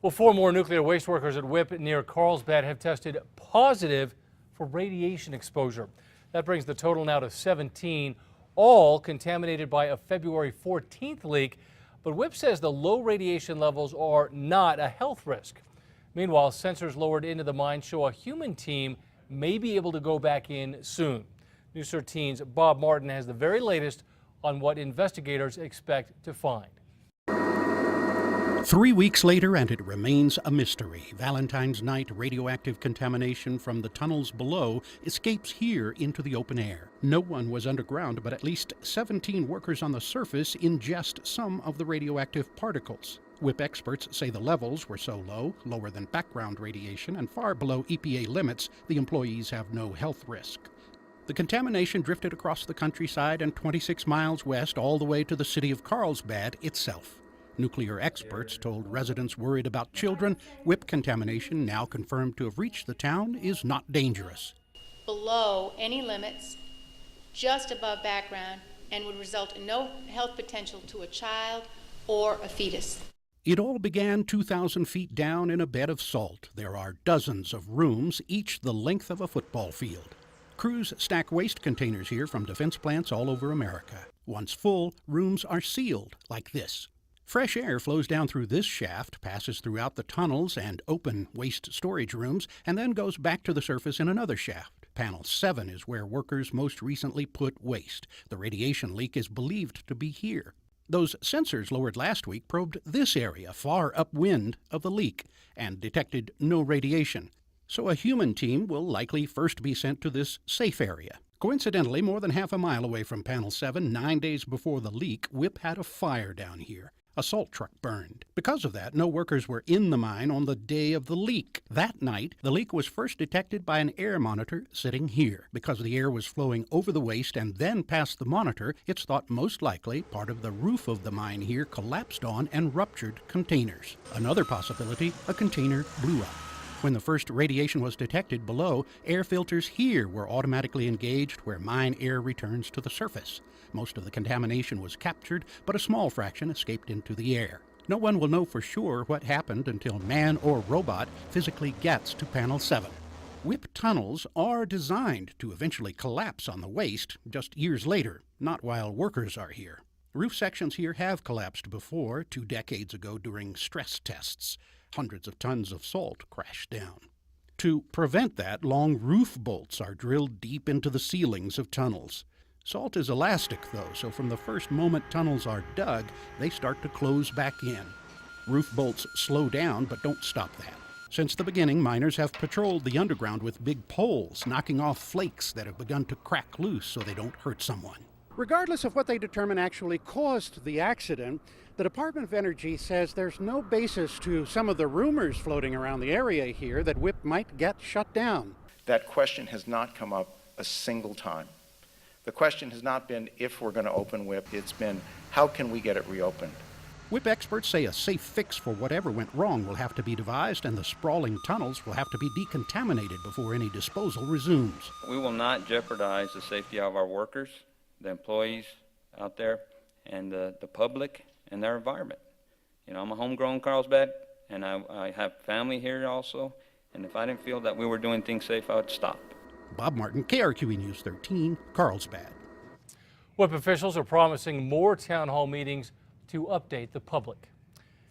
Well, 4 more nuclear waste workers at Wipp near Carlsbad have tested positive for radiation exposure. That brings the total now to 17, all contaminated by a February 14th leak. But Wipp says the low radiation levels are not a health risk. Meanwhile, sensors lowered into the mine show a human team may be able to go back in soon. News 13's Bob Martin has the very latest on what investigators expect to find. 3 weeks later, and it remains a mystery. Valentine's night radioactive contamination from the tunnels below escapes here into the open air. No one was underground, but at least 17 workers on the surface ingest some of the radioactive particles. Wipp experts say the levels were so low, lower than background radiation and far below EPA limits, the employees have no health risk. The contamination drifted across the countryside and 26 miles west all the way to the city of Carlsbad itself. Nuclear experts told residents worried about children Wipp contamination, now confirmed to have reached the town, is not dangerous. Below any limits, just above background, and would result in no health potential to a child or a fetus. It all began 2,000 feet down in a bed of salt. There are dozens of rooms, each the length of a football field. Crews stack waste containers here from defense plants all over America. Once full, rooms are sealed like this. Fresh air flows down through this shaft, passes throughout the tunnels and open waste storage rooms, and then goes back to the surface in another shaft. Panel 7 is where workers most recently put waste. The radiation leak is believed to be here. Those sensors lowered last week probed this area far upwind of the leak and detected no radiation. So a human team will likely first be sent to this safe area. Coincidentally, more than half a mile away from Panel 7, 9 days before the leak, Wipp had a fire down here. A salt truck burned. Because of that, no workers were in the mine on the day of the leak. That night, the leak was first detected by an air monitor sitting here. Because the air was flowing over the waste and then past the monitor, it's thought most likely part of the roof of the mine here collapsed on and ruptured containers. Another possibility, a container blew up. When the first radiation was detected below, air filters here were automatically engaged where mine air returns to the surface. Most of the contamination was captured, but a small fraction escaped into the air. No one will know for sure what happened until man or robot physically gets to Panel 7. Wipp tunnels are designed to eventually collapse on the waste just years later, not while workers are here. Roof sections here have collapsed before, 2 decades ago during stress tests. Hundreds of tons of salt crashed down. To prevent that, long roof bolts are drilled deep into the ceilings of tunnels. Salt is elastic, though, so from the first moment tunnels are dug, they start to close back in. Roof bolts slow down, but don't stop that. Since the beginning, miners have patrolled the underground with big poles, knocking off flakes that have begun to crack loose so they don't hurt someone. Regardless of what they determine actually caused the accident, the Department of Energy says there's no basis to some of the rumors floating around the area here that Wipp might get shut down. That question has not come up a single time. The question has not been if we're going to open Wipp, it's been how can we get it reopened. Wipp experts say a safe fix for whatever went wrong will have to be devised, and the sprawling tunnels will have to be decontaminated before any disposal resumes. We will not jeopardize the safety of our workers, the employees out there, and the public and their environment. You know, I'm a homegrown Carlsbad, and I have family here also, and if I didn't feel that we were doing things safe, I would stop. Bob Martin, KRQE News 13, Carlsbad. Wipp officials are promising more town hall meetings to update the public.